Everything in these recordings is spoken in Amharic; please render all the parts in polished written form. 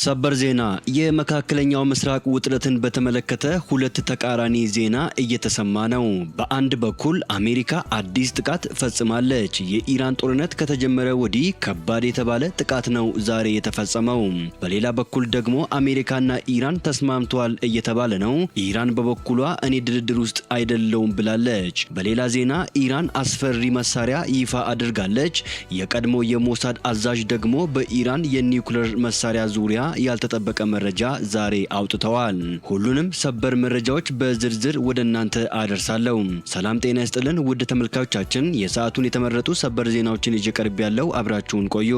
ሰበር ዜና የመካከለኛው ምስራቅ ውጥረትን በተመለከተ ሁለት ተቃራኒ ዜና እየተሰማ ነው። በአንድ በኩል አሜሪካ አዲስ ጥቃት ፈጽማለች። የኢራን ጦርነት ከተጀመረ ወዲህ ከባድ የተባለ ጥቃት ነው ዛሬ የተፈጸመው። በሌላ በኩል ደግሞ አሜሪካና ኢራን ተስማምተዋል እየተባለ ነው። ኢራን በበኩሏ እኔ ድርድር ውስጥ አይደለውም ብላለች። በሌላ ዜና ኢራን አስፈሪ መሳሪያ ይፋ አድርጋለች። የቀድሞ የሞሳድ አዛዥ ደግሞ በኢራን የኒውክሌር መሳሪያ ዙሪያ ያልተጠበቀ መረጃ ዛሬ አውጥተዋል። ሁሉንም ሰበር መረጃዎች በዝርዝር ወደ እናንተ አደርሳለሁ። ሰላም ጤና ይስጥልን ውድ ተመልካቾቻችን፣ የሰዓቱን የተመረጡ ሰበር ዜናዎችን ይዤ ቀርብ ያለው አብራችሁን ቆዩ።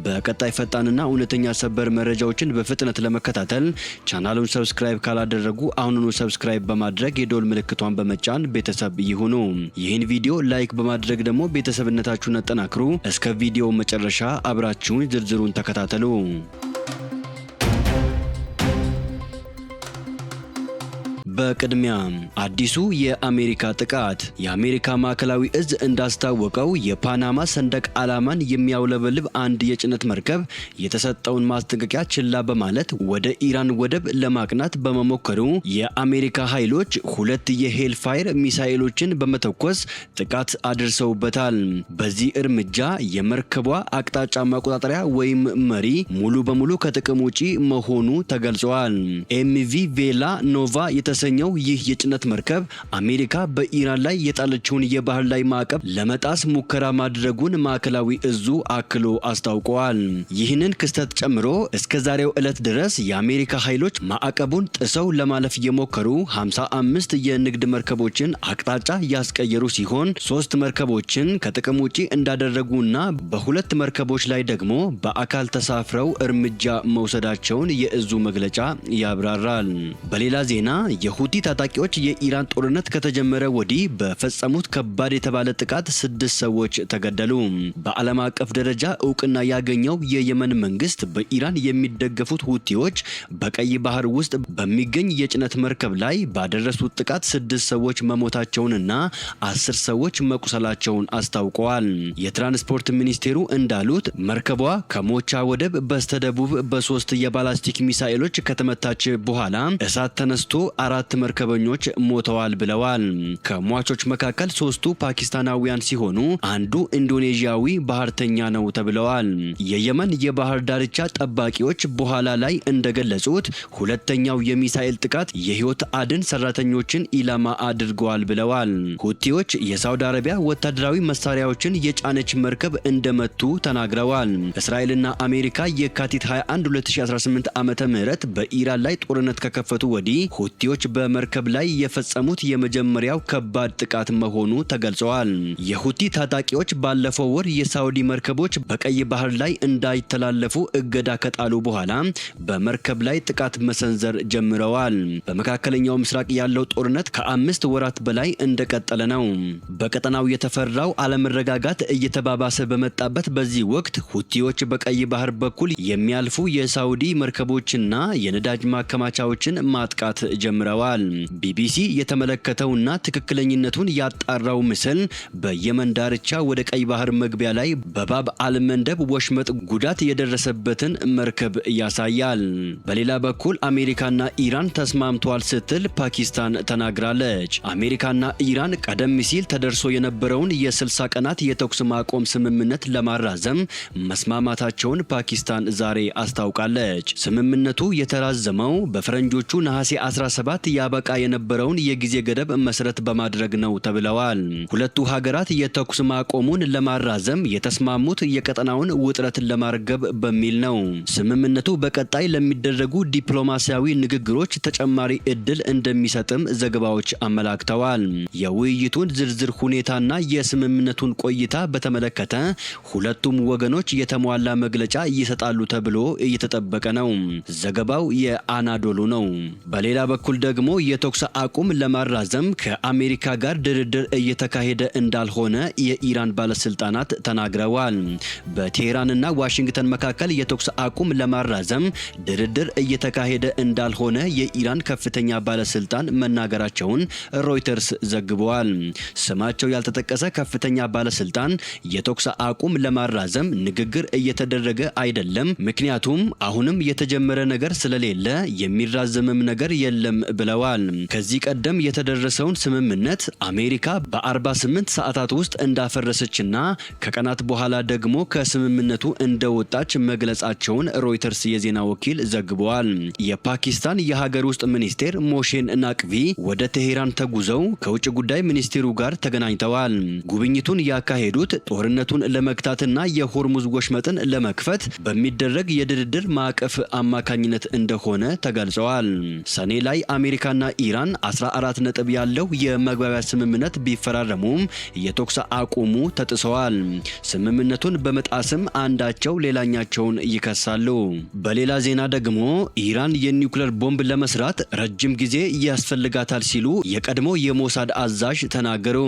በቀጣይ ፈጣንና እውነተኛ ሰበር መረጃዎችን በፍጥነት ለመከታተል ቻናሉን ሰብስክራይብ ካላደረጉ አሁኑኑ ሰብስክራይብ በማድረግ የደወል ምልክቷን በመጫን ቤተሰብ ይሁኑ። ይህን ቪዲዮ ላይክ በማድረግ ደግሞ ቤተሰብነታችሁን አጠናክሩ። እስከ ቪዲዮ መጨረሻ አብራችሁን ዝርዝሩን ተከታተሉ። በቅድሚያ አዲሱ የአሜሪካ ጥቃት። የአሜሪካ ማዕከላዊ እዝ እንዳስታወቀው የፓናማ ሰንደቅ ዓላማን የሚያውለበልብ አንድ የጭነት መርከብ የተሰጠውን ማስጠንቀቂያ ችላ በማለት ወደ ኢራን ወደብ ለማቅናት በመሞከሩ የአሜሪካ ኃይሎች ሁለት የሄልፋየር ሚሳኤሎችን በመተኮስ ጥቃት አድርሰውበታል። በዚህ እርምጃ የመርከቧ አቅጣጫ መቆጣጠሪያ ወይም መሪ ሙሉ በሙሉ ከጥቅም ውጪ መሆኑ ተገልጿል። ኤምቪ ቬላ ኖቫ የተሰኘው ይህ የጭነት መርከብ አሜሪካ በኢራን ላይ የጣለችውን የባህር ላይ ማዕቀብ ለመጣስ ሙከራ ማድረጉን ማዕከላዊ እዙ አክሎ አስታውቀዋል። ይህንን ክስተት ጨምሮ እስከ ዛሬው ዕለት ድረስ የአሜሪካ ኃይሎች ማዕቀቡን ጥሰው ለማለፍ የሞከሩ 55 የንግድ መርከቦችን አቅጣጫ ያስቀየሩ ሲሆን 3 መርከቦችን ከጥቅም ውጪ እንዳደረጉና በሁለት መርከቦች ላይ ደግሞ በአካል ተሳፍረው እርምጃ መውሰዳቸውን የእዙ መግለጫ ያብራራል። በሌላ ዜና የሁቲ ታጣቂዎች የኢራን ጦርነት ከተጀመረ ወዲህ በፈጸሙት ከባድ የተባለ ጥቃት 6 ሰዎች ተገደሉ። በዓለም አቀፍ ደረጃ እውቅና ያገኘው የየመን መንግስት በኢራን የሚደገፉት ሁቲዎች በቀይ ባህር ውስጥ በሚገኝ የጭነት መርከብ ላይ ባደረሱት ጥቃት 6 ሰዎች መሞታቸውንና 10 ሰዎች መቁሰላቸውን አስታውቀዋል። የትራንስፖርት ሚኒስቴሩ እንዳሉት መርከቧ ከሞቻ ወደብ በስተደቡብ በ3 የባላስቲክ ሚሳኤሎች ከተመታች በኋላ እሳት ተነስቶ 4 መርከበኞች ሞተዋል ብለዋል። ከሟቾች መካከል 3ቱ ፓኪስታናውያን ሲሆኑ አንዱ ኢንዶኔዥያዊ ባህርተኛ ነው ተብለዋል። የየመን የባህር ዳርቻ ጠባቂዎች በኋላ ላይ እንደገለጹት ሁለተኛው የሚሳኤል ጥቃት የህይወት አድን ሰራተኞችን ኢላማ አድርገዋል ብለዋል። ሁቲዎች የሳውዲ አረቢያ ወታደራዊ መሳሪያዎችን የጫነች መርከብ እንደመቱ ተናግረዋል። እስራኤልና አሜሪካ የካቲት 21 2018 ዓመተ ምህረት በኢራን ላይ ጦርነት ከከፈቱ ወዲህ ሁቲዎች በመርከብ ላይ የፈጸሙት የመጀመሪያው ከባድ ጥቃት መሆኑ ተገልጿል። የሁቲ ታጣቂዎች ባለፈው ወር የሳውዲ መርከቦች በቀይ ባህር ላይ እንዳይተላለፉ እገዳ ከጣሉ በኋላ በመርከብ ላይ ጥቃት መሰንዘር ጀምረዋል። በመካከለኛው ምስራቅ ያለው ጦርነት ከ5 ወራት በላይ እንደቀጠለ ነው። በቀጠናው የተፈራው አለመረጋጋት እየተባባሰ በመጣበት በዚህ ወቅት ሁቲዎች በቀይ ባህር በኩል የሚያልፉ የሳውዲ መርከቦችና የነዳጅ ማከማቻዎችን ማጥቃት ጀምረዋል። ቢቢሲ የተመለከተውና ትክክለኛነቱን ያጣራው ምስል በየመን ዳርቻ ወደ ቀይ ባህር መግቢያ ላይ በባብ አልመንደብ ወሽመጥ ጉዳት የደረሰበትን መርከብ ያሳያል። በሌላ በኩል አሜሪካና ኢራን ተስማምተዋል ስትል ፓኪስታን ተናግራለች። አሜሪካና ኢራን ቀደም ሲል ተደርሶ የነበረውን የ60 ቀናት የተኩስ ማቆም ስምምነት ለማራዘም መስማማታቸውን ፓኪስታን ዛሬ አስታውቃለች። ስምምነቱ የተራዘመው በፈረንጆቹ ነሐሴ 17 ያበቃ የነበረውን የጊዜ ገደብ መሰረት በማድረግ ነው ተብለዋል። ሁለቱ ሀገራት የተኩስ ማቆሙን ለማራዘም የተስማሙት የቀጠናውን ውጥረት ለማርገብ በሚል ነው። ስምምነቱ በቀጣይ ለሚደረጉ ዲፕሎማሲያዊ ንግግሮች ተጨማሪ እድል እንደሚሰጥም ዘገባዎች አመላክተዋል። የውይይቱን ዝርዝር ሁኔታና የስምምነቱን ቆይታ በተመለከተ ሁለቱም ወገኖች የተሟላ መግለጫ ይሰጣሉ ተብሎ እየተጠበቀ ነው። ዘገባው የአናዶሉ ነው። በሌላ በኩል ደግሞ ደግሞ የተኩስ አቁም ለማራዘም ከአሜሪካ ጋር ድርድር እየተካሄደ እንዳልሆነ የኢራን ባለስልጣናት ተናግረዋል። በቴህራንና ዋሽንግተን መካከል የተኩስ አቁም ለማራዘም ድርድር እየተካሄደ እንዳልሆነ የኢራን ከፍተኛ ባለስልጣን መናገራቸውን ሮይተርስ ዘግቧል። ስማቸው ያልተጠቀሰ ከፍተኛ ባለስልጣን የተኩስ አቁም ለማራዘም ንግግር እየተደረገ አይደለም፣ ምክንያቱም አሁንም የተጀመረ ነገር ስለሌለ የሚራዘምም ነገር የለም ብለዋል። ከዚህ ቀደም የተደረሰውን ስምምነት አሜሪካ በ48 ሰዓታት ውስጥ እንዳፈረሰችና ከቀናት በኋላ ደግሞ ከስምምነቱ እንደወጣች መግለጻቸውን ሮይተርስ የዜና ወኪል ዘግቧል። የፓኪስታን የሀገር ውስጥ ሚኒስቴር ሞሼን ናቅቪ ወደ ቴሄራን ተጉዘው ከውጭ ጉዳይ ሚኒስቴሩ ጋር ተገናኝተዋል። ጉብኝቱን ያካሄዱት ጦርነቱን ለመግታትና የሆርሙዝ ወሽመጥን ለመክፈት በሚደረግ የድርድር ማዕቀፍ አማካኝነት እንደሆነ ተገልጸዋል። ሰኔ ላይ አሜሪካና ኢራን 14 ነጥብ ያለው የመግባቢያ ስምምነት ቢፈራረሙም የተኩስ አቁሙ ተጥሰዋል። ስምምነቱን በመጣስም አንዳቸው ሌላኛቸውን ይከሳሉ። በሌላ ዜና ደግሞ ኢራን የኒውክሌር ቦምብ ለመስራት ረጅም ጊዜ ያስፈልጋታል ሲሉ የቀድሞ የሞሳድ አዛዥ ተናገሩ።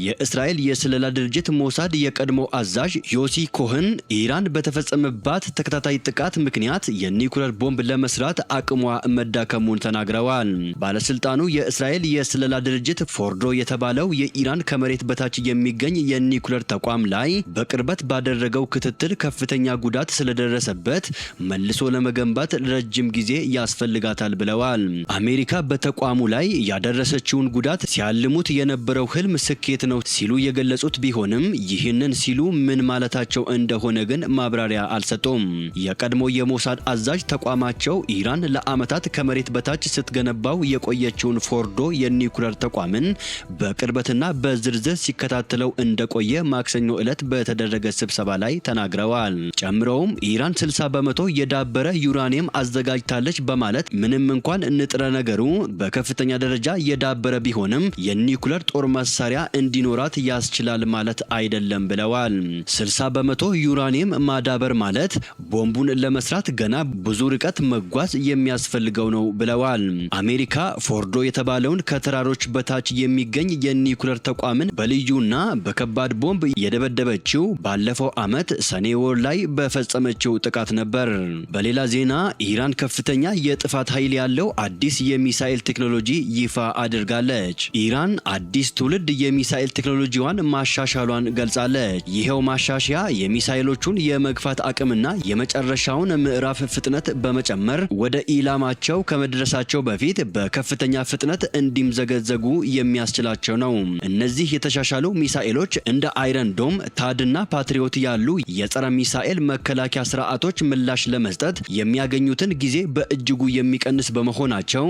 የእስራኤል የስለላ ድርጅት ሞሳድ የቀድሞ አዛዥ ዮሲ ኮህን ኢራን በተፈጸመባት ተከታታይ ጥቃት ምክንያት የኒውክሌር ቦምብ ለመስራት አቅሟ መዳከሙን ተናግረዋል። ባለስልጣኑ የእስራኤል የስለላ ድርጅት ፎርዶ የተባለው የኢራን ከመሬት በታች የሚገኝ የኒውክሌር ተቋም ላይ በቅርበት ባደረገው ክትትል ከፍተኛ ጉዳት ስለደረሰበት መልሶ ለመገንባት ረጅም ጊዜ ያስፈልጋታል ብለዋል። አሜሪካ በተቋሙ ላይ ያደረሰችውን ጉዳት ሲያልሙት የነበረው ህልም ስኬት ነው ሲሉ የገለጹት ቢሆንም ይህንን ሲሉ ምን ማለታቸው እንደሆነ ግን ማብራሪያ አልሰጡም። የቀድሞ የሞሳድ አዛዥ ተቋማቸው ኢራን ለዓመታት ከመሬት በታች ስትገነባው የቆየችውን ፎርዶ የኒውክሌር ተቋምን በቅርበትና በዝርዝር ሲከታተለው እንደቆየ ማክሰኞ ዕለት በተደረገ ስብሰባ ላይ ተናግረዋል። ጨምረውም ኢራን 60 በመቶ የዳበረ ዩራኒየም አዘጋጅታለች በማለት ምንም እንኳን ንጥረ ነገሩ በከፍተኛ ደረጃ የዳበረ ቢሆንም የኒውክሌር ጦር መሳሪያ እንዲኖራት ያስችላል ማለት አይደለም ብለዋል። 60 በመቶ ዩራኒየም ማዳበር ማለት ቦምቡን ለመስራት ገና ብዙ ርቀት መጓዝ የሚያስፈልገው ነው ብለዋል። አሜሪካ ፎርዶ የተባለውን ከተራሮች በታች የሚገኝ የኒውክሌር ተቋምን በልዩና በከባድ ቦምብ የደበደበችው ባለፈው ዓመት ሰኔ ወር ላይ በፈጸመችው ጥቃት ነበር። በሌላ ዜና ኢራን ከፍተኛ የጥፋት ኃይል ያለው አዲስ የሚሳኤል ቴክኖሎጂ ይፋ አድርጋለች። ኢራን አዲስ ትውልድ የሚሳኤል ቴክኖሎጂዋን ማሻሻሏን ገልጻለች። ይሄው ማሻሻያ የሚሳኤሎቹን የመግፋት አቅምና የመጨረሻውን ምዕራፍ ፍጥነት በመጨመር ወደ ኢላማቸው ከመድረሳቸው በፊት በከፍተኛ ፍጥነት እንዲምዘገዘጉ የሚያስችላቸው ነው። እነዚህ የተሻሻሉ ሚሳኤሎች እንደ አይረን ዶም፣ ታድና ፓትሪዮት ያሉ የጸረ ሚሳኤል መከላከያ ስርዓቶች ምላሽ ለመስጠት የሚያገኙትን ጊዜ በእጅጉ የሚቀንስ በመሆናቸው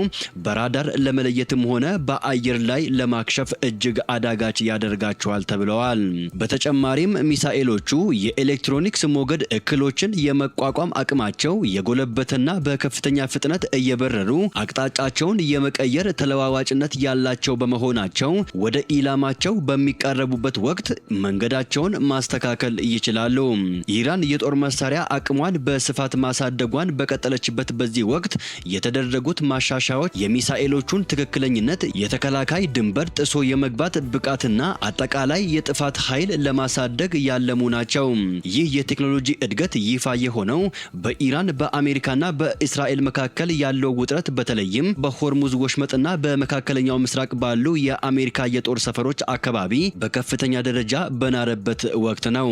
በራዳር ለመለየትም ሆነ በአየር ላይ ለማክሸፍ እጅግ አዳጋች ያደርጋቸዋል ተብለዋል። በተጨማሪም ሚሳኤሎቹ የኤሌክትሮኒክስ ሞገድ እክሎችን የመቋቋም አቅማቸው የጎለበተና በከፍተኛ ፍጥነት እየበረሩ አቅጣጫቸውን የመቀየር ተለዋዋጭነት ያላቸው በመሆናቸው ወደ ኢላማቸው በሚቃረቡበት ወቅት መንገዳቸውን ማስተካከል ይችላሉ። ኢራን የጦር መሳሪያ አቅሟን በስፋት ማሳደጓን በቀጠለችበት በዚህ ወቅት የተደረጉት ማሻሻያዎች የሚሳኤሎቹን ትክክለኝነት፣ የተከላካይ ድንበር ጥሶ የመግባት ብቃትና አጠቃላይ የጥፋት ኃይል ለማሳደግ ያለሙ ናቸው። ይህ የቴክኖሎጂ እድገት ይፋ የሆነው በኢራን በአሜሪካና በእስራኤል መካከል ያለው ውጥረት በተለይም በሆርሙዝ ወሽመጥና በመካከለኛው ምስራቅ ባሉ የአሜሪካ የጦር ሰፈሮች አካባቢ በከፍተኛ ደረጃ በናረበት ወቅት ነው።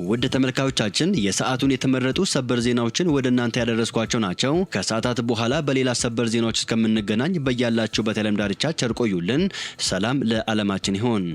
ውድ ተመልካዮቻችን የሰዓቱን የተመረጡ ሰበር ዜናዎችን ወደ እናንተ ያደረስኳቸው ናቸው። ከሰዓታት በኋላ በሌላ ሰበር ዜናዎች እስከምንገናኝ በያላችሁበት የዓለም ዳርቻ ቸር ቆዩልን። ሰላም ለዓለማችን ይሁን።